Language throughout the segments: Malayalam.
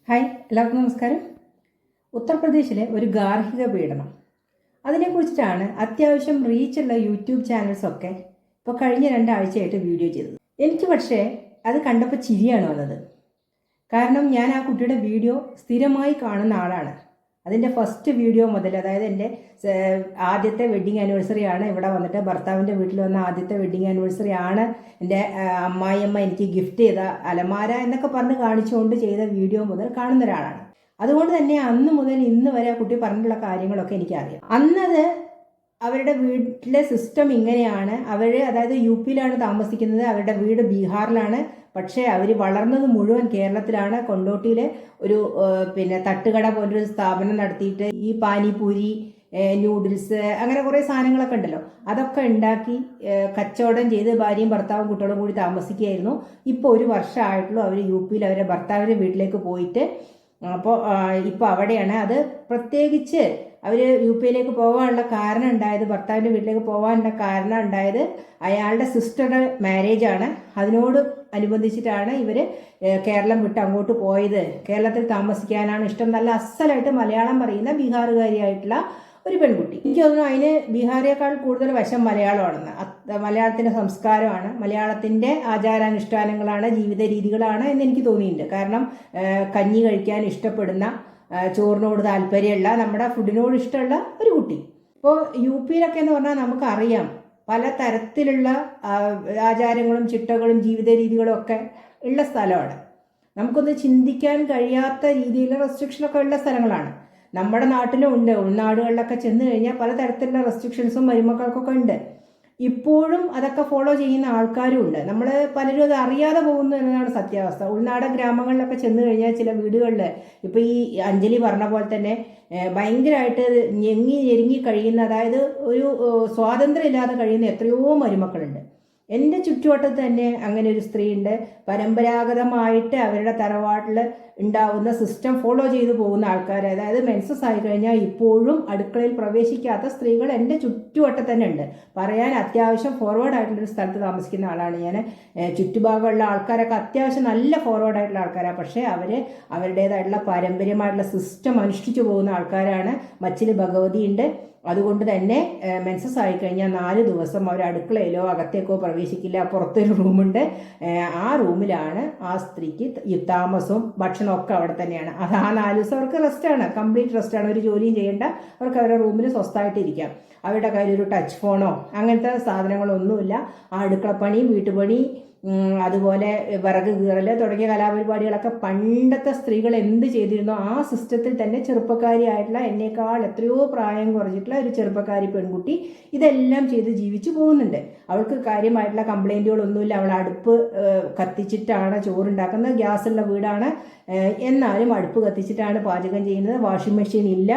ഹായ്, എല്ലാവർക്കും നമസ്കാരം. ഉത്തർപ്രദേശിലെ ഒരു ഗാർഹിക പീഡനം, അതിനെക്കുറിച്ചിട്ടാണ് അത്യാവശ്യം റീച്ചുള്ള യൂട്യൂബ് ചാനൽസൊക്കെ ഇപ്പോൾ കഴിഞ്ഞ 2 ആഴ്ചയായിട്ട് വീഡിയോ ചെയ്തത്. എനിക്ക് പക്ഷേ അത് കണ്ടപ്പോൾ ചിരിയാണ് വന്നത്. കാരണം ഞാൻ ആ കുട്ടിയുടെ വീഡിയോ സ്ഥിരമായി കാണുന്ന ആളാണ്. അതിൻ്റെ ഫസ്റ്റ് വീഡിയോ മുതൽ, അതായത് എൻ്റെ ആദ്യത്തെ വെഡ്ഡിങ് ആനിവേഴ്സറി ആണ് ഇവിടെ വന്നിട്ട് ഭർത്താവിൻ്റെ വീട്ടിൽ വന്ന ആദ്യത്തെ വെഡ്ഡിങ് ആനിവേഴ്സറി ആണ് എൻ്റെ അമ്മായിയമ്മ എനിക്ക് ഗിഫ്റ്റ് ചെയ്ത അലമാര എന്നൊക്കെ പറഞ്ഞ് കാണിച്ചുകൊണ്ട് ചെയ്ത വീഡിയോ മുതൽ കാണുന്ന ഒരാളാണ്. അതുകൊണ്ട് തന്നെ അന്ന് മുതൽ ഇന്ന് വരെ ആ കുട്ടി പറഞ്ഞിട്ടുള്ള കാര്യങ്ങളൊക്കെ എനിക്കറിയാം. അന്നത് അവരുടെ വീട്ടിലെ സിസ്റ്റം ഇങ്ങനെയാണ്. അതായത് UP-യിലാണ് താമസിക്കുന്നത്, അവരുടെ വീട് ബീഹാറിലാണ്. പക്ഷേ അവർ വളർന്നത് മുഴുവൻ കേരളത്തിലാണ്. കൊണ്ടോട്ടിയിലെ ഒരു തട്ടുകട പോലൊരു സ്ഥാപനം നടത്തിയിട്ട് ഈ പാനിപൂരി, നൂഡിൽസ്, അങ്ങനെ കുറേ സാധനങ്ങളൊക്കെ ഉണ്ടല്ലോ, അതൊക്കെ ഉണ്ടാക്കി കച്ചവടം ചെയ്ത് ഭാര്യയും ഭർത്താവും കുട്ടികളും കൂടി താമസിക്കുകയായിരുന്നു. ഇപ്പോൾ 1 വർഷമായിട്ടുള്ളൂ അവർ UP-യിൽ അവരുടെ ഭർത്താവിൻ്റെ വീട്ടിലേക്ക് പോയിട്ട്. അപ്പോൾ ഇപ്പോൾ അവിടെയാണ്. അത് പ്രത്യേകിച്ച് അവർ UP-യിലേക്ക് പോകാനുള്ള കാരണം ഉണ്ടായത്, ഭർത്താവിൻ്റെ വീട്ടിലേക്ക് പോകാനുള്ള കാരണം ഉണ്ടായത് അയാളുടെ സിസ്റ്ററുടെ മാരേജാണ്. അതിനോട് അനുബന്ധിച്ചിട്ടാണ് ഇവർ കേരളം വിട്ട് അങ്ങോട്ട് പോയത്. കേരളത്തിൽ താമസിക്കാനാണ് ഇഷ്ടം. നല്ല അസലായിട്ട് മലയാളം പറയുന്ന ബീഹാറുകാരിയായിട്ടുള്ള ഒരു പെൺകുട്ടി. എനിക്ക് തോന്നുന്നു അതിന് ബീഹാറിയേക്കാൾ കൂടുതൽ വശം മലയാളമാണെന്ന്. മലയാളത്തിൻ്റെ സംസ്കാരമാണ്, മലയാളത്തിൻ്റെ ആചാരാനുഷ്ഠാനങ്ങളാണ്, ജീവിത രീതികളാണ് എന്ന് എനിക്ക് തോന്നിയിട്ടുണ്ട്. കാരണം കഞ്ഞി കഴിക്കാൻ ഇഷ്ടപ്പെടുന്ന, ചോറിനോട് താല്പര്യമുള്ള, നമ്മുടെ ഫുഡിനോട് ഇഷ്ടമുള്ള ഒരു കുട്ടി. ഇപ്പോൾ UP-യിലൊക്കെ എന്ന് പറഞ്ഞാൽ നമുക്കറിയാം, പല തരത്തിലുള്ള ആചാരങ്ങളും ചിട്ടകളും ജീവിത രീതികളും ഒക്കെ ഉള്ള സ്ഥലമാണ്. നമുക്കൊന്ന് ചിന്തിക്കാൻ കഴിയാത്ത രീതിയിലുള്ള റെസ്ട്രിക്ഷനൊക്കെ ഉള്ള സ്ഥലങ്ങളാണ്. നമ്മുടെ നാട്ടിലും ഉണ്ട്. ഉൾനാടുകളിലൊക്കെ ചെന്ന് കഴിഞ്ഞാൽ പലതരത്തിലുള്ള റെസ്ട്രിക്ഷൻസും മരുമക്കൾക്കൊക്കെ ഉണ്ട്. ഇപ്പോഴും അതൊക്കെ ഫോളോ ചെയ്യുന്ന ആൾക്കാരും ഉണ്ട്. നമ്മൾ പലരും അത് അറിയാതെ പോകുന്നു എന്നതാണ് സത്യാവസ്ഥ. ഉൾനാടൻ ഗ്രാമങ്ങളിലൊക്കെ ചെന്ന് കഴിഞ്ഞാൽ ചില വീടുകളിൽ ഇപ്പോൾ ഈ അഞ്ജലി പറഞ്ഞ പോലെ തന്നെ ഭയങ്കരമായിട്ട് ഞെരുങ്ങി കഴിയുന്ന, അതായത് ഒരു സ്വാതന്ത്ര്യം ഇല്ലാതെ കഴിയുന്ന എത്രയോ മരുമക്കളുണ്ട്. എൻ്റെ ചുറ്റുവട്ടത്ത് തന്നെ അങ്ങനെ ഒരു സ്ത്രീയുണ്ട്. പരമ്പരാഗതമായിട്ട് അവരുടെ തറവാട്ടിൽ ഉണ്ടാവുന്ന സിസ്റ്റം ഫോളോ ചെയ്തു പോകുന്ന ആൾക്കാർ, അതായത് മെൻസസ് ആയി കഴിഞ്ഞാൽ ഇപ്പോഴും അടുക്കളയിൽ പ്രവേശിക്കാത്ത സ്ത്രീകൾ എൻ്റെ ചുറ്റുവട്ടത്ത് തന്നെ ഉണ്ട്. പറയാൻ അത്യാവശ്യം ഫോർവേഡ് ആയിട്ടുള്ളൊരു സ്ഥലത്ത് താമസിക്കുന്ന ആളാണ് ഞാൻ. ചുറ്റുഭാഗമുള്ള ആൾക്കാരൊക്കെ അത്യാവശ്യം നല്ല ഫോർവേഡ് ആയിട്ടുള്ള ആൾക്കാരാണ്. പക്ഷേ അവരുടേതായിട്ടുള്ള പാരമ്പര്യമായിട്ടുള്ള സിസ്റ്റം അനുഷ്ഠിച്ചു പോകുന്ന ആൾക്കാരാണ്. മച്ചിൽ ഭഗവതി ഉണ്ട്. അതുകൊണ്ട് തന്നെ മെൻസസ് ആയിക്കഴിഞ്ഞാൽ 4 ദിവസം അവർ അടുക്കളയിലോ അകത്തേക്കോ പ്രവേശിക്കില്ല. പുറത്തൊരു റൂമുണ്ട്. ആ റൂമിലാണ് ആ സ്ത്രീക്ക് താമസവും ഭക്ഷണവും ഒക്കെ അവിടെ തന്നെയാണ്. അത് ആ 4 ദിവസം അവർക്ക് റെസ്റ്റാണ്, കംപ്ലീറ്റ് റെസ്റ്റാണ്. ഒരു ജോലിയും ചെയ്യേണ്ട, അവർക്ക് അവരുടെ റൂമിൽ സ്വസ്ഥമായിട്ടിരിക്കാം. അവരുടെ കയ്യിൽ ഒരു ടച്ച് ഫോണോ അങ്ങനത്തെ സാധനങ്ങളൊന്നുമില്ല. ആ അടുക്കളപ്പണി, വീട്ടുപണി, അതുപോലെ വിറക് കീറൽ തുടങ്ങിയ കലാപരിപാടികളൊക്കെ പണ്ടത്തെ സ്ത്രീകൾ എന്ത് ചെയ്തിരുന്നോ ആ സിസ്റ്റത്തിൽ തന്നെ ചെറുപ്പക്കാരിയായിട്ടുള്ള, എന്നേക്കാൾ എത്രയോ പ്രായം കുറഞ്ഞിട്ടുള്ള ഒരു ചെറുപ്പക്കാരി പെൺകുട്ടി ഇതെല്ലാം ചെയ്ത് ജീവിച്ചു പോകുന്നുണ്ട്. അവൾക്ക് കാര്യമായിട്ടുള്ള കംപ്ലൈൻറ്റുകളൊന്നുമില്ല. അവൾ അടുപ്പ് കത്തിച്ചിട്ടാണ് ചോറുണ്ടാക്കുന്നത്. ഗ്യാസുള്ള വീടാണ്, എന്നാലും അടുപ്പ് കത്തിച്ചിട്ടാണ് പാചകം ചെയ്യുന്നത്. വാഷിംഗ് മെഷീൻ ഇല്ല.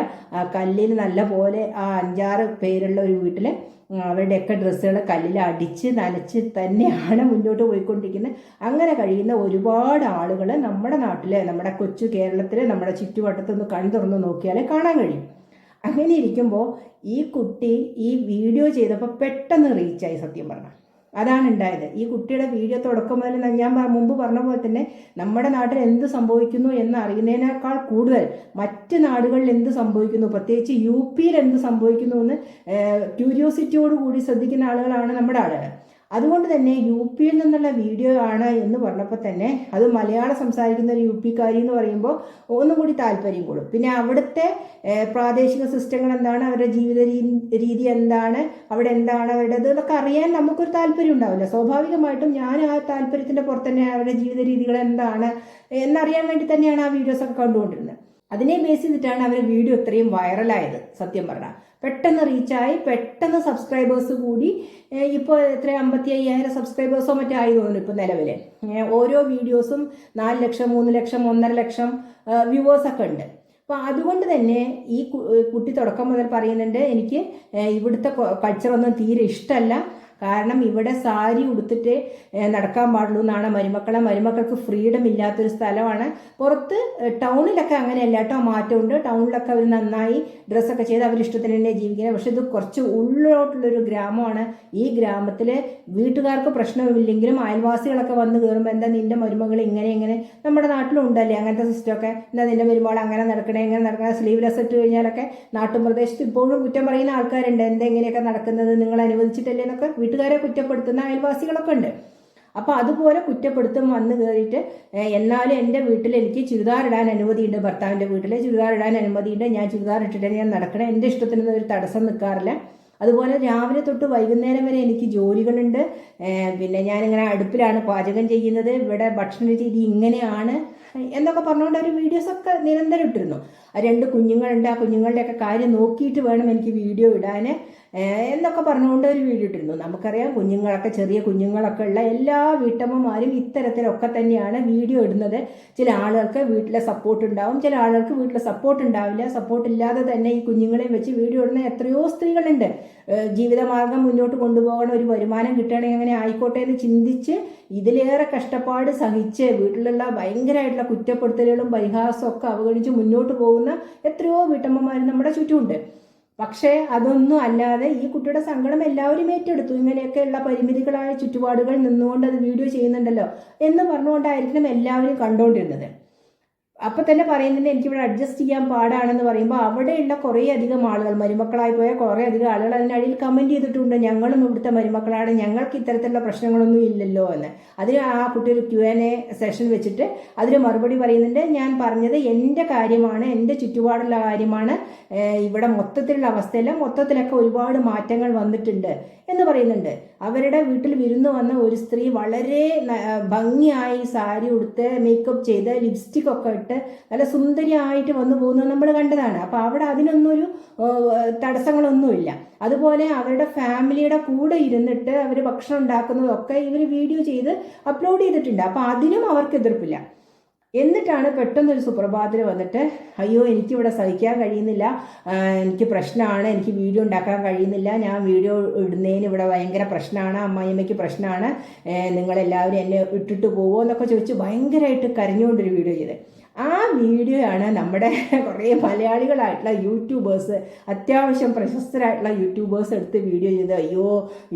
കല്ലിൽ നല്ല പോലെ ആ 5-6 പേരുള്ള ഒരു വീട്ടിൽ അവരുടെയൊക്കെ ഡ്രസ്സുകൾ കല്ലിൽ അടിച്ച് നനച്ച് തന്നെയാണ് മുന്നോട്ട് പോയിക്കൊണ്ടിരിക്കുന്നത്. അങ്ങനെ കഴിയുന്ന ഒരുപാട് ആളുകൾ നമ്മുടെ നാട്ടിൽ, നമ്മുടെ കൊച്ചു കേരളത്തിൽ, നമ്മുടെ ചുറ്റുവട്ടത്തൊന്ന് കണ്ണു തുറന്ന് നോക്കിയാൽ കാണാൻ കഴിയും. അങ്ങനെ ഇരിക്കുമ്പോൾ ഈ കുട്ടി ഈ വീഡിയോ ചെയ്തപ്പോൾ പെട്ടെന്ന് റീച്ചായി. സത്യം പറഞ്ഞാൽ അതാണ് ഉണ്ടായത്. ഈ കുട്ടിയുടെ വീഡിയോ തുടക്കം മുതൽ ഞാൻ മുമ്പ് പറഞ്ഞ പോലെ തന്നെ നമ്മുടെ നാട്ടിൽ എന്ത് സംഭവിക്കുന്നു എന്ന് അറിയുന്നതിനേക്കാൾ കൂടുതൽ മറ്റ് നാടുകളിൽ എന്ത് സംഭവിക്കുന്നു, പ്രത്യേകിച്ച് UP-യിൽ എന്ത് സംഭവിക്കുന്നു എന്ന് ക്യൂരിയോസിറ്റിയോടുകൂടി ശ്രദ്ധിക്കുന്ന ആളുകളാണ് നമ്മുടെ ആളുകൾ. അതുകൊണ്ട് തന്നെ UP-യിൽ നിന്നുള്ള വീഡിയോ ആണ് എന്ന് പറഞ്ഞപ്പോൾ തന്നെ അത് മലയാളം സംസാരിക്കുന്ന ഒരു UP-കാരി എന്ന് പറയുമ്പോൾ ഒന്നും കൂടി താല്പര്യം കൂടും. പിന്നെ അവിടുത്തെ പ്രാദേശിക സിസ്റ്റങ്ങൾ എന്താണ്, അവരുടെ ജീവിത രീതി എന്താണ്, അവിടെ എന്താണ് അവരുടേത് എന്നൊക്കെ അറിയാൻ നമുക്കൊരു താല്പര്യം ഉണ്ടാവില്ല. സ്വാഭാവികമായിട്ടും ഞാൻ ആ താല്പര്യത്തിൻ്റെ പുറത്ത് തന്നെ അവരുടെ ജീവിത രീതികൾ എന്താണ് എന്നറിയാൻ വേണ്ടി തന്നെയാണ് ആ വീഡിയോസൊക്കെ കണ്ടുകൊണ്ടിരുന്നത്. അതിനെ ബേസ് ചെയ്തിട്ടാണ് അവർ വീഡിയോ ഇത്രയും വൈറലായത്. സത്യം പറഞ്ഞാൽ പെട്ടെന്ന് റീച്ചായി, പെട്ടെന്ന് സബ്സ്ക്രൈബേഴ്സ് കൂടി. ഇപ്പോൾ 55,000 സബ്സ്ക്രൈബേഴ്സോ മറ്റോ ആയി തോന്നുന്നു ഇപ്പോൾ നിലവിൽ. ഓരോ വീഡിയോസും 4 ലക്ഷം, 3 ലക്ഷം, 1.5 ലക്ഷം വ്യൂവേഴ്സൊക്കെ ഉണ്ട്. അപ്പോൾ അതുകൊണ്ട് തന്നെ ഈ കുട്ടി തുടക്കം മുതൽ പറയുന്നുണ്ട്, എനിക്ക് ഇവിടുത്തെ കൾച്ചറൊന്നും തീരെ ഇഷ്ടമല്ല, കാരണം ഇവിടെ സാരി ഉടുത്തിട്ട് നടക്കാൻ പാടുള്ളൂ എന്നാണ് മരുമക്കൾക്ക് ഫ്രീഡം ഇല്ലാത്തൊരു സ്ഥലമാണ്. പുറത്ത് ടൗണിലൊക്കെ അങ്ങനെയല്ല കേട്ടോ, മാറ്റമുണ്ട്. ടൗണിലൊക്കെ അവർ നന്നായി ഡ്രസ്സൊക്കെ ചെയ്ത് അവരിഷ്ടത്തിന് തന്നെ ജീവിക്കുന്നത്. പക്ഷെ ഇത് കുറച്ച് ഉള്ളിലോട്ടുള്ളൊരു ഗ്രാമമാണ്. ഈ ഗ്രാമത്തിൽ വീട്ടുകാർക്ക് പ്രശ്നമില്ലെങ്കിലും അയൽവാസികളൊക്കെ വന്ന് കയറുമ്പോൾ എന്താ നിന്റെ മരുമകൾ ഇങ്ങനെ നമ്മുടെ നാട്ടിലും ഉണ്ടല്ലേ അങ്ങനത്തെ സിസ്റ്റമൊക്കെ, എന്താ നിന്റെ മരുമകൾ അങ്ങനെ നടക്കണേ ഇങ്ങനെ നടക്കണേ, സ്ലീവ്ലെസ് ഇട്ട് കഴിഞ്ഞാലൊക്കെ നാട്ടും പ്രദേശത്ത് ഇപ്പോഴും കുറ്റം പറയുന്ന ആൾക്കാരുണ്ട്. എന്തെങ്ങനെയൊക്കെ നടക്കുന്നത് നിങ്ങൾ അനുവദിച്ചിട്ടല്ലേ എന്നൊക്കെ വീട്ടുകാരെ കുറ്റപ്പെടുത്തുന്ന അയൽവാസികളൊക്കെ ഉണ്ട്. അപ്പോൾ അതുപോലെ കുറ്റപ്പെടുത്തും വന്ന് കയറിയിട്ട് എന്നാലും എൻ്റെ വീട്ടിൽ എനിക്ക് ചുരിദാർ ഇടാൻ അനുമതിയുണ്ട്, ഭർത്താവിൻ്റെ വീട്ടിൽ ചുരിദാർ ഇടാൻ അനുമതിയുണ്ട്, ഞാൻ ചുരിദാർ ഇട്ടിട്ട് ഞാൻ നടക്കണേ, എൻ്റെ ഇഷ്ടത്തിനൊന്നും ഒരു തടസ്സം നിൽക്കാറില്ല. അതുപോലെ രാവിലെ തൊട്ട് വൈകുന്നേരം വരെ എനിക്ക് ജോലികളുണ്ട്. പിന്നെ ഞാനിങ്ങനെ അടുപ്പിലാണ് പാചകം ചെയ്യുന്നത്, ഇവിടെ ഭക്ഷണ രീതി ഇങ്ങനെയാണ് എന്നൊക്കെ പറഞ്ഞുകൊണ്ട് ഒരു വീഡിയോസൊക്കെ നിരന്തരം ഇട്ടിരുന്നു. 2 കുഞ്ഞുങ്ങളുണ്ട്, ആ കുഞ്ഞുങ്ങളുടെയൊക്കെ കാര്യം നോക്കിയിട്ട് വേണം എനിക്ക് വീഡിയോ ഇടാൻ എന്നൊക്കെ പറഞ്ഞുകൊണ്ട് ഒരു വീഡിയോ ഇട്ടിരുന്നു. നമുക്കറിയാം കുഞ്ഞുങ്ങളൊക്കെ ചെറിയ കുഞ്ഞുങ്ങളൊക്കെ ഉള്ള എല്ലാ വീട്ടമ്മമാരും ഇത്തരത്തിലൊക്കെ തന്നെയാണ് വീഡിയോ ഇടുന്നത്. ചില ആളുകൾക്ക് വീട്ടിലെ സപ്പോർട്ട് ഉണ്ടാവും, ചില ആളുകൾക്ക് വീട്ടിലെ സപ്പോർട്ട് ഉണ്ടാവില്ല. സപ്പോർട്ട് ഇല്ലാതെ തന്നെ ഈ കുഞ്ഞുങ്ങളെയും വെച്ച് വീഡിയോ ഇടുന്ന എത്രയോ സ്ത്രീകളുണ്ട്. ജീവിതമാർഗം മുന്നോട്ട് കൊണ്ടുപോകണം, ഒരു വരുമാനം കിട്ടുകയാണെങ്കിൽ അങ്ങനെ ആയിക്കോട്ടെ എന്ന് ചിന്തിച്ച് ഇതിലേറെ കഷ്ടപ്പാട് സഹിച്ച് വീട്ടിലുള്ള ഭയങ്കരമായിട്ടുള്ള കുറ്റപ്പെടുത്തലുകളും പരിഹാസവും ഒക്കെ അവഗണിച്ച് മുന്നോട്ട് പോകുന്ന എത്രയോ വീട്ടമ്മമാർ നമ്മുടെ ചുറ്റുമുണ്ട്. പക്ഷേ അതൊന്നും അല്ലാതെ ഈ കുട്ടിയുടെ സങ്കടം എല്ലാവരും ഏറ്റെടുത്തു. ഇങ്ങനെയൊക്കെയുള്ള പരിമിതികളായ ചുറ്റുപാടുകൾ നിന്നുകൊണ്ട് അത് വീഡിയോ ചെയ്യുന്നുണ്ടല്ലോ എന്ന് പറഞ്ഞുകൊണ്ടായിരിക്കണം എല്ലാവരും കണ്ടുകൊണ്ടിരുന്നത്. അപ്പം തന്നെ പറയുന്നുണ്ട് എനിക്കിവിടെ അഡ്ജസ്റ്റ് ചെയ്യാൻ പാടാണെന്ന് പറയുമ്പോൾ അവിടെയുള്ള കുറേ അധികം ആളുകൾ, മരുമക്കളായി പോയ കുറേ അധികം ആളുകൾ അതിനടിയിൽ കമൻറ്റ് ചെയ്തിട്ടുണ്ട്, ഞങ്ങളും ഇവിടുത്തെ മരുമക്കളാണ്, ഞങ്ങൾക്ക് ഇത്തരത്തിലുള്ള പ്രശ്നങ്ങളൊന്നും ഇല്ലല്ലോ എന്ന്. അതിന് ആ കുട്ടി ഒരു Q&A സെഷൻ വെച്ചിട്ട് അതിന് മറുപടി പറയുന്നുണ്ട്, ഞാൻ പറഞ്ഞത് എൻ്റെ കാര്യമാണ്, എൻ്റെ ചുറ്റുപാടുള്ള കാര്യമാണ്, ഇവിടെ മൊത്തത്തിലുള്ള അവസ്ഥയല്ല, മൊത്തത്തിലൊക്കെ ഒരുപാട് മാറ്റങ്ങൾ വന്നിട്ടുണ്ട് എന്ന് പറയുന്നുണ്ട്. അവരുടെ വീട്ടിൽ വിരുന്ന് വന്ന ഒരു സ്ത്രീ വളരെ ഭംഗിയായി സാരി ഉടുത്ത് മേക്കപ്പ് ചെയ്ത് ലിപ്സ്റ്റിക് ഒക്കെ ഇട്ട് നല്ല സുന്ദരിയായിട്ട് വന്നു പോകുന്നത് നമ്മൾ കണ്ടതാണ്. അപ്പോൾ അവിടെ അതിനൊന്നൊരു തടസ്സങ്ങളൊന്നുമില്ല. അതുപോലെ അവരുടെ ഫാമിലിയുടെ കൂടെ ഇരുന്നിട്ട് അവർ ഭക്ഷണം ഉണ്ടാക്കുന്നതൊക്കെ ഇവർ വീഡിയോ ചെയ്ത് അപ്ലോഡ് ചെയ്തിട്ടുണ്ട്. അപ്പോൾ അതിനും അവർക്ക് എതിർപ്പില്ല. എന്നിട്ടാണ് പെട്ടെന്നൊരു സുപ്രഭാതത്തിൽ വന്നിട്ട് അയ്യോ എനിക്കിവിടെ സഹിക്കാൻ കഴിയുന്നില്ല, എനിക്ക് പ്രശ്നമാണ്, എനിക്ക് വീഡിയോ ഉണ്ടാക്കാൻ കഴിയുന്നില്ല, ഞാൻ വീഡിയോ ഇടുന്നതിന് ഇവിടെ ഭയങ്കര പ്രശ്നമാണ്, അമ്മായിയമ്മയ്ക്ക് പ്രശ്നമാണ്, നിങ്ങളെല്ലാവരും എന്നെ ഇട്ടിട്ട് പോവുമോ എന്നൊക്കെ ചോദിച്ച് ഭയങ്കരമായിട്ട് കരഞ്ഞുകൊണ്ടൊരു വീഡിയോ ചെയ്ത്. ആ വീഡിയോ ആണ് നമ്മുടെ കുറേ മലയാളികളായിട്ടുള്ള യൂട്യൂബേഴ്സ്, അത്യാവശ്യം പ്രശസ്തരായിട്ടുള്ള യൂട്യൂബേഴ്സ് എടുത്ത് വീഡിയോ ചെയ്ത് അയ്യോ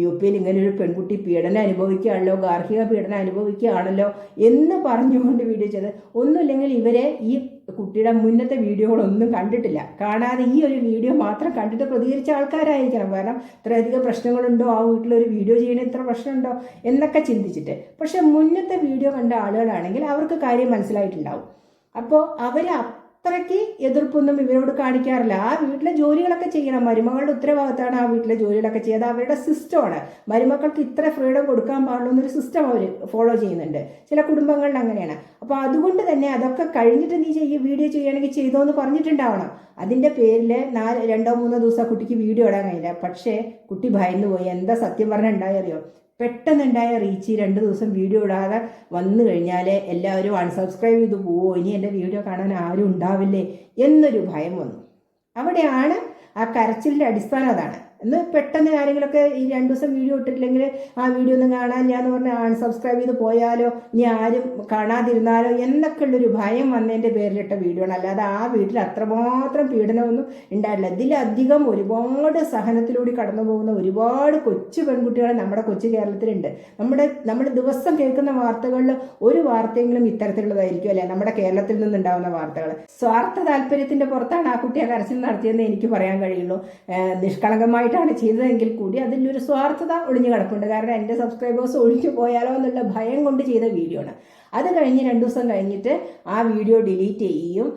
UP-യിൽ ഇങ്ങനൊരു പെൺകുട്ടി പീഡനം അനുഭവിക്കുകയാണല്ലോ, ഗാർഹിക പീഡനം അനുഭവിക്കുകയാണല്ലോ എന്ന് പറഞ്ഞുകൊണ്ട് വീഡിയോ ചെയ്ത്. ഒന്നുമില്ലെങ്കിൽ ഇവരെ ഈ കുട്ടിയുടെ മുന്നത്തെ വീഡിയോകളൊന്നും കണ്ടിട്ടില്ല, കാണാതെ ഈ ഒരു വീഡിയോ മാത്രം കണ്ടിട്ട് പ്രതികരിച്ച ആൾക്കാരായിരിക്കണം. കാരണം ഇത്രയധികം പ്രശ്നങ്ങളുണ്ടോ ആ വീട്ടിലൊരു വീഡിയോ ചെയ്യണ ഇത്ര പ്രശ്നമുണ്ടോ എന്നൊക്കെ ചിന്തിച്ചിട്ട്. പക്ഷെ മുന്നത്തെ വീഡിയോ കണ്ട ആളുകളാണെങ്കിൽ അവർക്ക് കാര്യം മനസ്സിലായിട്ടുണ്ടാവും. അപ്പോൾ അവർ അത്രയ്ക്ക് എതിർപ്പൊന്നും ഇവരോട് കാണിക്കാറില്ല. ആ വീട്ടിലെ ജോലികളൊക്കെ ചെയ്യണം, മരുമകളുടെ ഉത്തരവാദിത്തമാണ് ആ വീട്ടിലെ ജോലികളൊക്കെ ചെയ്യുക, അവരുടെ സിസ്റ്റമാണ്. മരുമക്കൾക്ക് ഇത്ര ഫ്രീഡം കൊടുക്കാൻ പാടുള്ളൂ എന്നൊരു സിസ്റ്റം അവർ ഫോളോ ചെയ്യുന്നുണ്ട്. ചില കുടുംബങ്ങളിൽ അങ്ങനെയാണ്. അപ്പോൾ അതുകൊണ്ട് തന്നെ അതൊക്കെ കഴിഞ്ഞിട്ട് നീ വീഡിയോ ചെയ്യുകയാണെങ്കിൽ ചെയ്തോ എന്ന് പറഞ്ഞിട്ടുണ്ടാവണം. അതിൻ്റെ പേരിൽ 2-3 ദിവസം കുട്ടിക്ക് വീഡിയോ ഇടാൻ കഴിയില്ല. പക്ഷേ കുട്ടി ഭയന്നു പോയി. എന്താ സത്യം പറഞ്ഞാൽ ഉണ്ടായറിയോ? പെട്ടെന്നുണ്ടായ റീച്ച് 2 ദിവസം വീഡിയോ ഇടാതെ വന്നു കഴിഞ്ഞാൽ എല്ലാവരും അൺസബ്സ്ക്രൈബ് ചെയ്ത് പോവോ, ഇനി എൻ്റെ വീഡിയോ കാണാൻ ആരും ഉണ്ടാവില്ലേ എന്നൊരു ഭയം വന്നു. അവിടെയാണ് ആ കരച്ചിലിൻ്റെ അടിസ്ഥാനം. അതാണ്. എന്ന് പെട്ടെന്ന് ആരെങ്കിലുമൊക്കെ ഈ 2 ദിവസം വീഡിയോ ഇട്ടിട്ടില്ലെങ്കിൽ ആ വീഡിയോ ഒന്നും കാണാനില്ല എന്ന് പറഞ്ഞാൽ അൺസബ്സ്ക്രൈബ് ചെയ്ത് പോയാലോ, ഇനി ആരും കാണാതിരുന്നാലോ എന്നൊക്കെ ഉള്ളൊരു ഭയം വന്നതിൻ്റെ പേരിലിട്ട വീഡിയോ ആണ്. അല്ലാതെ ആ വീട്ടിൽ അത്രമാത്രം പീഡനമൊന്നും ഉണ്ടായിട്ടില്ല. ഇതിലധികം ഒരുപാട് സഹനത്തിലൂടെ കടന്നു പോകുന്ന ഒരുപാട് കൊച്ചു പെൺകുട്ടികൾ നമ്മുടെ കൊച്ചു കേരളത്തിലുണ്ട്. നമ്മൾ ദിവസം കേൾക്കുന്ന വാർത്തകളിൽ ഒരു വാർത്തയെങ്കിലും ഇത്തരത്തിലുള്ളതായിരിക്കും അല്ലേ, നമ്മുടെ കേരളത്തിൽ നിന്നുണ്ടാകുന്ന വാർത്തകൾ. സ്വാർത്ഥ താല്പര്യത്തിൻ്റെ പുറത്താണ് ആ കുട്ടിയെ കരച്ചിൽ നടത്തിയെന്ന് എനിക്ക് പറയാൻ കഴിയുള്ളൂ. നിഷ്കളങ്കമായി ാണ് ചെയ്തതെങ്കിൽ കൂടി അതിലൊരു സ്വാർത്ഥത ഒളിഞ്ഞു കിടപ്പുണ്ട്. കാരണം എൻ്റെ സബ്സ്ക്രൈബേഴ്സ് ഒഴിഞ്ഞു പോയാലോ എന്നുള്ള ഭയം കൊണ്ട് ചെയ്ത വീഡിയോ ആണ്. അത് കഴിഞ്ഞ് 2 ദിവസം കഴിഞ്ഞിട്ട് ആ വീഡിയോ ഡിലീറ്റ് ചെയ്യുകയും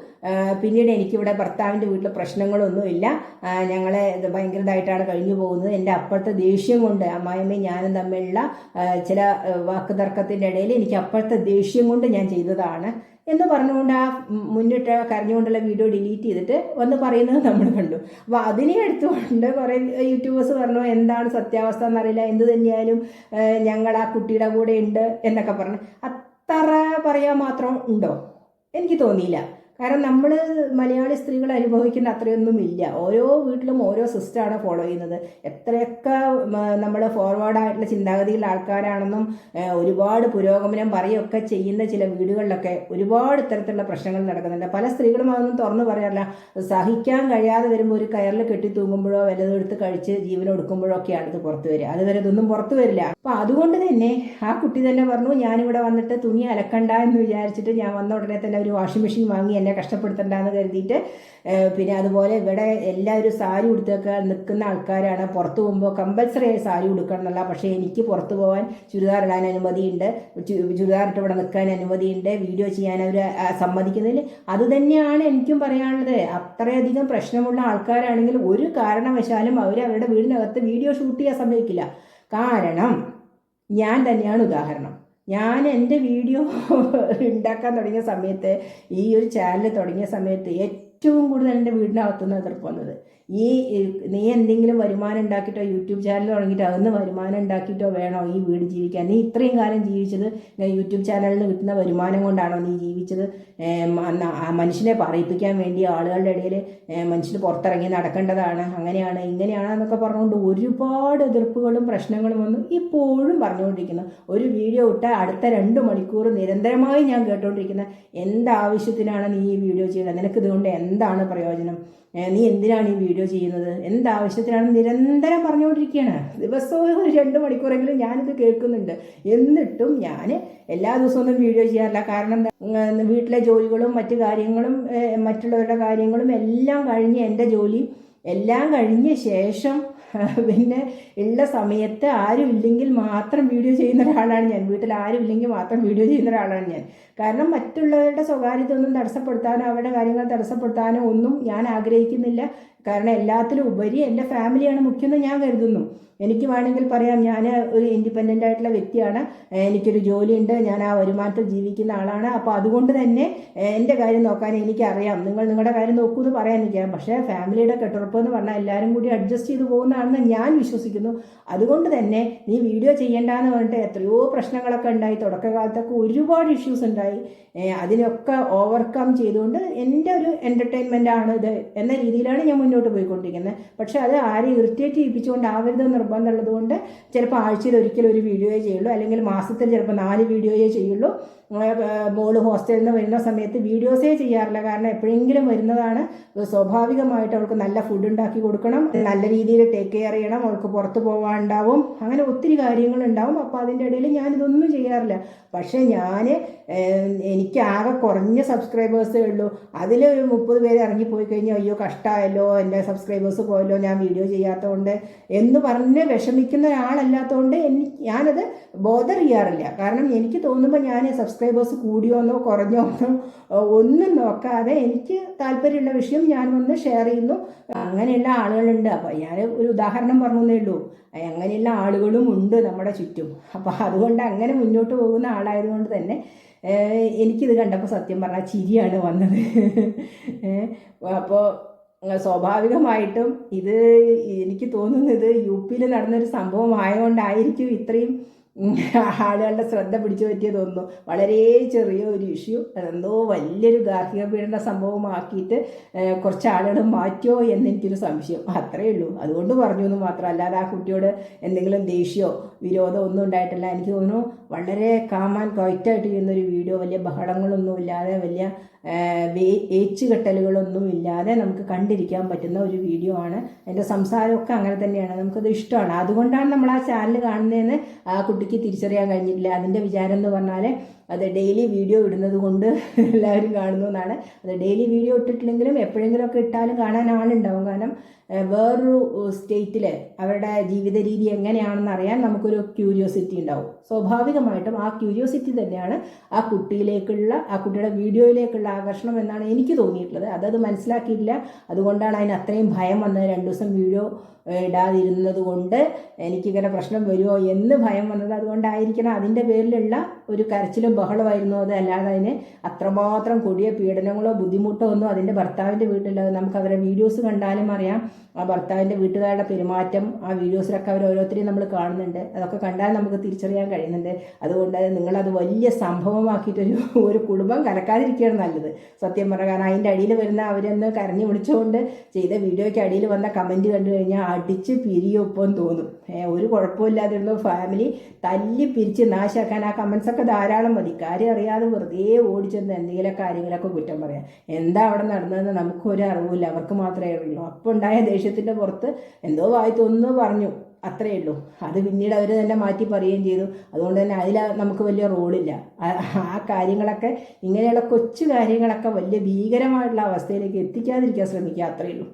പിന്നീട് എനിക്കിവിടെ ഭർത്താവിൻ്റെ വീട്ടിൽ പ്രശ്നങ്ങളൊന്നുമില്ല, ഞങ്ങൾ ഭയങ്കരമായിട്ടാണ് കഴിഞ്ഞു പോകുന്നത്, എൻ്റെ അപ്പോഴത്തെ ദേഷ്യം കൊണ്ട് അമ്മായിയമ്മയും ഞാനും തമ്മിലുള്ള ചില വാക്ക് തർക്കത്തിൻ്റെ ഇടയിൽ എനിക്ക് അപ്പോഴത്തെ ദേഷ്യം കൊണ്ട് ഞാൻ ചെയ്തതാണ് എന്ന് പറഞ്ഞുകൊണ്ട് ആ മുന്നിട്ട് കരഞ്ഞുകൊണ്ടുള്ള വീഡിയോ ഡിലീറ്റ് ചെയ്തിട്ട് വന്ന് പറയുന്നത് നമ്മൾ കണ്ടു. അപ്പോൾ അതിനെ എടുത്തുകൊണ്ട് കുറേ യൂട്യൂബേഴ്സ് പറഞ്ഞു എന്താണ് സത്യാവസ്ഥ എന്നറിയില്ല, എന്ത് തന്നെയായാലും ഞങ്ങൾ ആ കുട്ടിയുടെ കൂടെ ഉണ്ട് എന്നൊക്കെ പറഞ്ഞു. അത്ര പറയാൻ മാത്രം ഉണ്ടോ? എനിക്ക് തോന്നിയില്ല. കാരണം നമ്മൾ മലയാളി സ്ത്രീകൾ അനുഭവിക്കുന്ന അത്രയൊന്നുമില്ല. ഓരോ വീട്ടിലും ഓരോ സിസ്റ്റമാണ് ഫോളോ ചെയ്യുന്നത്. എത്രയൊക്കെ നമ്മൾ ഫോർവേഡായിട്ടുള്ള ചിന്താഗതിയുള്ള ആൾക്കാരാണെന്നും ഒരുപാട് പുരോഗമനം പറയുകയൊക്കെ ചെയ്യുന്ന ചില വീടുകളിലൊക്കെ ഒരുപാട് ഇത്തരത്തിലുള്ള പ്രശ്നങ്ങൾ നടക്കുന്നുണ്ട്. പല സ്ത്രീകളും അതൊന്നും തുറന്നു പറയാറില്ല. സഹിക്കാൻ കഴിയാതെ വരുമ്പോൾ ഒരു കയറിൽ കെട്ടി തൂങ്ങുമ്പോഴോ വല്ലതും എടുത്ത് കഴിച്ച് ജീവനൊടുക്കുമ്പോഴോ ഒക്കെയാണ് ഇത് പുറത്ത് വരിക. അതുവരെ ഇതൊന്നും പുറത്ത് വരില്ല. അപ്പം അതുകൊണ്ട് തന്നെ ആ കുട്ടി തന്നെ പറഞ്ഞു, ഞാനിവിടെ വന്നിട്ട് തുണി അലക്കണ്ട എന്ന് വിചാരിച്ചിട്ട് ഞാൻ വന്ന ഉടനെ തന്നെ ഒരു വാഷിംഗ് മെഷീൻ വാങ്ങി എന്നെ കഷ്ടപ്പെടുത്തണ്ടെന്ന് കരുതിയിട്ട്. പിന്നെ അതുപോലെ ഇവിടെ എല്ലാവരും സാരി ഉടുത്തൊക്കെ നിൽക്കുന്ന ആൾക്കാരാണ്. പുറത്ത് പോകുമ്പോൾ കമ്പൽസറി ആയി സാരി ഉടുക്കണം എന്നല്ല, പക്ഷേ എനിക്ക് പുറത്ത് പോകാൻ ചുരിദാർ ഇടാൻ അനുമതിയുണ്ട്, ചുരിദാർ ഇട്ട് ഇവിടെ നിൽക്കാൻ അനുമതിയുണ്ട്, വീഡിയോ ചെയ്യാൻ അവർ സമ്മതിക്കുന്നതിൽ. അത് തന്നെയാണ് എനിക്കും പറയാനുള്ളത്. അത്രയധികം പ്രശ്നമുള്ള ആൾക്കാരാണെങ്കിൽ ഒരു കാരണവശാലും അവരുടെ വീടിനകത്ത് വീഡിയോ ഷൂട്ട് ചെയ്യാൻ സമ്മതിക്കില്ല. കാരണം ഞാൻ തന്നെയാണ് ഉദാഹരണം. ഞാൻ എൻ്റെ വീഡിയോ ഉണ്ടാക്കാൻ തുടങ്ങിയ സമയത്ത്, ഈ ഒരു ചാനൽ തുടങ്ങിയ സമയത്ത് ഏറ്റവും കൂടുതൽ എൻ്റെ വീടിനകത്തുനിന്ന് എതിർപ്പ് വന്നത്, നീ എന്തെങ്കിലും വരുമാനം ഉണ്ടാക്കിയിട്ടോ യൂട്യൂബ് ചാനൽ തുടങ്ങിയിട്ടോ അതൊന്ന് വരുമാനം ഉണ്ടാക്കിയിട്ടോ വേണോ ഈ വീട് ജീവിക്കാൻ? നീ ഇത്രയും കാലം ജീവിച്ചത് യൂട്യൂബ് ചാനലിന് കിട്ടുന്ന വരുമാനം കൊണ്ടാണോ നീ ജീവിച്ചത്? മനുഷ്യനെ പറയിപ്പിക്കാൻ വേണ്ടി ആളുകളുടെ ഇടയിൽ മനുഷ്യന് പുറത്തിറങ്ങി നടക്കേണ്ടതാണ്, അങ്ങനെയാണ് ഇങ്ങനെയാണ് എന്നൊക്കെ പറഞ്ഞുകൊണ്ട് ഒരുപാട് എതിർപ്പുകളും പ്രശ്നങ്ങളും വന്നു. ഇപ്പോഴും പറഞ്ഞുകൊണ്ടിരിക്കുന്നു. ഒരു വീഡിയോ ഇട്ടാൽ അടുത്ത 2 മണിക്കൂർ നിരന്തരമായി ഞാൻ കേട്ടുകൊണ്ടിരിക്കുന്ന, എന്താവശ്യത്തിനാണ് നീ ഈ വീഡിയോ ചെയ്യുന്നത്? നിനക്ക് ഇതുകൊണ്ട് എന്താണ് പ്രയോജനം? നീ എന്തിനാണ് ഈ വീഡിയോ ചെയ്യുന്നത്? എന്താവശ്യത്തിനാണ് നിരന്തരം പറഞ്ഞുകൊണ്ടിരിക്കുകയാണ്. ദിവസവും 2 മണിക്കൂറെങ്കിലും ഞാനിത് കേൾക്കുന്നുണ്ട്. എന്നിട്ടും ഞാൻ എല്ലാ ദിവസവും വീഡിയോ ചെയ്യാറില്ല. കാരണം വീട്ടിലെ ജോലികളും മറ്റു കാര്യങ്ങളും മറ്റുള്ളവരുടെ കാര്യങ്ങളും എല്ലാം കഴിഞ്ഞ്, എൻ്റെ ജോലി എല്ലാം കഴിഞ്ഞ ശേഷം പിന്നെ ഉള്ള സമയത്ത് ആരും ഇല്ലെങ്കിൽ മാത്രം വീഡിയോ ചെയ്യുന്ന ഒരാളാണ് ഞാൻ. വീട്ടിൽ ആരും ഇല്ലെങ്കിൽ മാത്രം വീഡിയോ ചെയ്യുന്ന ഒരാളാണ് ഞാൻ. കാരണം മറ്റുള്ളവരുടെ സ്വകാര്യത ഒന്നും തടസ്സപ്പെടുത്താനോ അവരുടെ കാര്യങ്ങൾ തടസ്സപ്പെടുത്താനോ ഒന്നും ഞാൻ ആഗ്രഹിക്കുന്നില്ല. കാരണം എല്ലാത്തിലും ഉപരി എൻ്റെ ഫാമിലിയാണ് മുഖ്യമെന്ന് ഞാൻ കരുതുന്നു. എനിക്ക് വേണമെങ്കിൽ പറയാം, ഞാൻ ഒരു ഇൻഡിപെൻഡൻ്റ് ആയിട്ടുള്ള വ്യക്തിയാണ്, എനിക്കൊരു ജോലിയുണ്ട്, ഞാൻ ആ വരുമാനത്തിൽ ജീവിക്കുന്ന ആളാണ്. അപ്പോൾ അതുകൊണ്ട് തന്നെ എൻ്റെ കാര്യം നോക്കാൻ എനിക്കറിയാം. നിങ്ങൾ നിങ്ങളുടെ കാര്യം നോക്കൂ എന്ന് പറയാൻ എനിക്കറിയാം. പക്ഷേ ഫാമിലിയുടെ കെട്ടുറപ്പ് എന്ന് പറഞ്ഞാൽ എല്ലാവരും കൂടി അഡ്ജസ്റ്റ് ചെയ്ത് പോകുന്നതാണെന്ന് ഞാൻ വിശ്വസിക്കുന്നു. അതുകൊണ്ട് തന്നെ നീ വീഡിയോ ചെയ്യേണ്ടെന്ന് പറഞ്ഞിട്ട് എത്രയോ പ്രശ്നങ്ങളൊക്കെ ഉണ്ടായി. തുടക്കകാലത്തൊക്കെ ഒരുപാട് ഇഷ്യൂസ് ഉണ്ടായി. അതിനൊക്കെ ഓവർകം ചെയ്തുകൊണ്ട് എൻ്റെ ഒരു എൻ്റർടൈൻമെൻ്റ് ആണ് ഇത് എന്ന രീതിയിലാണ് ഞാൻ മുന്നോട്ട് പോയിക്കൊണ്ടിരിക്കുന്നത്. പക്ഷേ അത് ആരെയും ഇറിറ്റേറ്റ് ചെയ്യിപ്പിച്ചുകൊണ്ട് ആവരുതെന്ന് നിർബന്ധമുള്ളത് കൊണ്ട് ചിലപ്പോൾ ആഴ്ചയിൽ ഒരിക്കലും ഒരു വീഡിയോയെ ചെയ്യുള്ളൂ, അല്ലെങ്കിൽ മാസത്തിൽ ചിലപ്പോൾ 4 വീഡിയോയെ ചെയ്യുള്ളൂ. മോള് ഹോസ്റ്റലിൽ നിന്ന് വരുന്ന സമയത്ത് വീഡിയോസേ ചെയ്യാറില്ല. കാരണം എപ്പോഴെങ്കിലും വരുന്നതാണ്. സ്വാഭാവികമായിട്ട് അവൾക്ക് നല്ല ഫുഡ് ഉണ്ടാക്കി കൊടുക്കണം, നല്ല രീതിയിൽ ടേക്ക് കെയർ ചെയ്യണം, അവൾക്ക് പുറത്ത് പോകാനുണ്ടാവും, അങ്ങനെ ഒത്തിരി കാര്യങ്ങളുണ്ടാവും. അപ്പോൾ അതിൻ്റെ ഇടയിൽ ഞാനിതൊന്നും ചെയ്യാറില്ല. പക്ഷേ എനിക്ക് ആകെ കുറഞ്ഞ സബ്സ്ക്രൈബേഴ്സേ ഉള്ളൂ. അതിൽ ഒരു 30 പേര് ഇറങ്ങിപ്പോയി കഴിഞ്ഞാൽ അയ്യോ കഷ്ടമായല്ലോ, എൻ്റെ സബ്സ്ക്രൈബേഴ്സ് പോയല്ലോ, ഞാൻ വീഡിയോ ചെയ്യാത്തതുകൊണ്ട് എന്ന് പറഞ്ഞ് വിഷമിക്കുന്ന ഒരാളല്ലാത്തതുകൊണ്ട് ഞാനത് ബോദർ ചെയ്യാറില്ല. കാരണം എനിക്ക് തോന്നുമ്പോൾ ഞാൻ സബ്സ്ക്രൈബേഴ്സ് കൂടിയോന്നോ കുറഞ്ഞോന്നോ ഒന്നും നോക്കാതെ എനിക്ക് താല്പര്യമുള്ള വിഷയം ഞാൻ വന്ന് ഷെയർ ചെയ്യുന്നു. അങ്ങനെയുള്ള ആളുകളുണ്ട്. അപ്പോൾ ഞാൻ ഒരു ഉദാഹരണം പറഞ്ഞേ ഉള്ളൂ. അങ്ങനെയുള്ള ആളുകളും ഉണ്ട് നമ്മുടെ ചുറ്റും. അപ്പോൾ അതുകൊണ്ട് അങ്ങനെ മുന്നോട്ട് പോകുന്ന ആളായതുകൊണ്ട് തന്നെ എനിക്കിത് കണ്ടപ്പോൾ സത്യം പറഞ്ഞാൽ ചിരിയാണ് വന്നത്. അപ്പോൾ സ്വാഭാവികമായിട്ടും ഇത് എനിക്ക് തോന്നുന്നത് UP-ൽ നടന്നൊരു സംഭവം ആയതുകൊണ്ടായിരിക്കും ഇത്രയും ആളുകളുടെ ശ്രദ്ധ പിടിച്ചു പറ്റിയത്. തോന്നുന്നു വളരെ ചെറിയ ഒരു ഇഷ്യൂ അതെന്തോ വലിയൊരു ഗാർഹിക പീഡന സംഭവമാക്കിയിട്ട് കുറച്ച് ആളുകൾ മാറ്റിയോ എന്നെനിക്കൊരു സംശയം. അത്രയേ ഉള്ളൂ. അതുകൊണ്ട് പറഞ്ഞു എന്ന് മാത്രം. അല്ലാതെ ആ കുട്ടിയോട് എന്തെങ്കിലും ദേഷ്യമോ വിരോധമോ ഒന്നും ഉണ്ടായിട്ടില്ല. എനിക്ക് തോന്നുന്നു വളരെ കാം ആൻഡ് ക്വയറ്റായിട്ട് ചെയ്യുന്നൊരു വീഡിയോ, വലിയ ബഹളങ്ങളൊന്നും ഇല്ലാതെ, വലിയ ഏച്ചുകെട്ടലുകളൊന്നും ഇല്ലാതെ നമുക്ക് കണ്ടിരിക്കാൻ പറ്റുന്ന ഒരു വീഡിയോ ആണ്. എൻ്റെ സംസാരമൊക്കെ അങ്ങനെ തന്നെയാണ്. നമുക്കത് ഇഷ്ടമാണ്. അതുകൊണ്ടാണ് നമ്മൾ ആ ചാനൽ കാണുന്നതെന്ന് ആ കുട്ടിക്ക് തിരിച്ചറിയാൻ കഴിഞ്ഞിട്ടില്ല. അതിൻ്റെ വിചാരം എന്ന് പറഞ്ഞാൽ അത് ഡെയിലി വീഡിയോ ഇടുന്നത് കൊണ്ട് എല്ലാവരും കാണുന്നു എന്നാണ്. അത് ഡെയിലി വീഡിയോ ഇട്ടിട്ടില്ലെങ്കിലും എപ്പോഴെങ്കിലുമൊക്കെ ഇട്ടാലും കാണാൻ ആളുണ്ടാവും. കാരണം വേറൊരു സ്റ്റേറ്റിൽ അവരുടെ ജീവിത രീതി എങ്ങനെയാണെന്ന് അറിയാൻ നമുക്കൊരു ക്യൂരിയോസിറ്റി ഉണ്ടാവും. സ്വാഭാവികമായിട്ടും ആ ക്യൂരിയോസിറ്റി തന്നെയാണ് ആ കുട്ടിയുടെ വീഡിയോയിലേക്കുള്ള ആകർഷണം എന്നാണ് എനിക്ക് തോന്നിയിട്ടുള്ളത്. അതത് മനസ്സിലാക്കിയിട്ടില്ല. അതുകൊണ്ടാണ് അതിന് അത്രയും ഭയം വന്നത്. 2 ദിവസം വീഡിയോ ഇടാതിരുന്നത് കൊണ്ട് എനിക്കിങ്ങനെ പ്രശ്നം വരുമോ എന്ന് ഭയം വന്നത് അതുകൊണ്ടായിരിക്കണം. അതിൻ്റെ പേരിലുള്ള ഒരു കരച്ചിലും ബഹളമായിരുന്നു അത്. അല്ലാതെ അതിന് അത്രമാത്രം കൊടിയ പീഡനങ്ങളോ ബുദ്ധിമുട്ടോ ഒന്നും അതിൻ്റെ ഭർത്താവിൻ്റെ വീട്ടിലത് നമുക്ക് അവരുടെ വീഡിയോസ് കണ്ടാലും അറിയാം. ആ ഭർത്താവിൻ്റെ വീട്ടുകാരുടെ പെരുമാറ്റം ആ വീഡിയോസിലൊക്കെ അവർ ഓരോരുത്തരെയും നമ്മൾ കാണുന്നുണ്ട്. അതൊക്കെ കണ്ടാൽ നമുക്ക് തിരിച്ചറിയാൻ കഴിയുന്നുണ്ട്. അതുകൊണ്ട് നിങ്ങളത് വലിയ സംഭവമാക്കിയിട്ടൊരു ഒരു കുടുംബം കലക്കാതിരിക്കുകയാണ് നല്ലത്, സത്യം പറഞ്ഞാൽ. കാരണം അതിൻ്റെ അടിയിൽ വരുന്ന അവരൊന്ന് കരഞ്ഞു വിളിച്ചുകൊണ്ട് ചെയ്ത വീഡിയോയ്ക്ക് അടിയിൽ വന്ന കമൻറ്റ് കണ്ടു കഴിഞ്ഞാൽ അടിച്ച് പിരിയൊപ്പം തോന്നും. ഒരു കുഴപ്പമില്ലാതിരുന്ന ഫാമിലി തല്ലി പിരിച്ച് നാശാക്കാൻ ആ കമൻസൊക്കെ ധാരാളം മതി. കാര്യം അറിയാതെ വെറുതെ ഓടിച്ചെന്ന് എന്തെങ്കിലും കാര്യങ്ങളൊക്കെ കുറ്റം പറയാം. എന്താ അവിടെ നടന്നതെന്ന് നമുക്കൊരു അറിവില്ല, അവർക്ക് മാത്രമേ അറിയുള്ളൂ. അപ്പോൾ ഉണ്ടായ ദേഷ്യത്തിൻ്റെ പുറത്ത് എന്തോ വായിത്തൊന്ന് പറഞ്ഞു, അത്രയേ ഉള്ളൂ. അത് പിന്നീട് അവർ തന്നെ മാറ്റി പറയുകയും ചെയ്തു. അതുകൊണ്ട് തന്നെ അതിൽ നമുക്ക് വലിയ റോളില്ല. ആ കാര്യങ്ങളൊക്കെ, ഇങ്ങനെയുള്ള കൊച്ചു കാര്യങ്ങളൊക്കെ വലിയ ഭീകരമായിട്ടുള്ള അവസ്ഥയിലേക്ക് എത്തിക്കാതിരിക്കാൻ ശ്രമിക്കുക, അത്രയേ ഉള്ളൂ.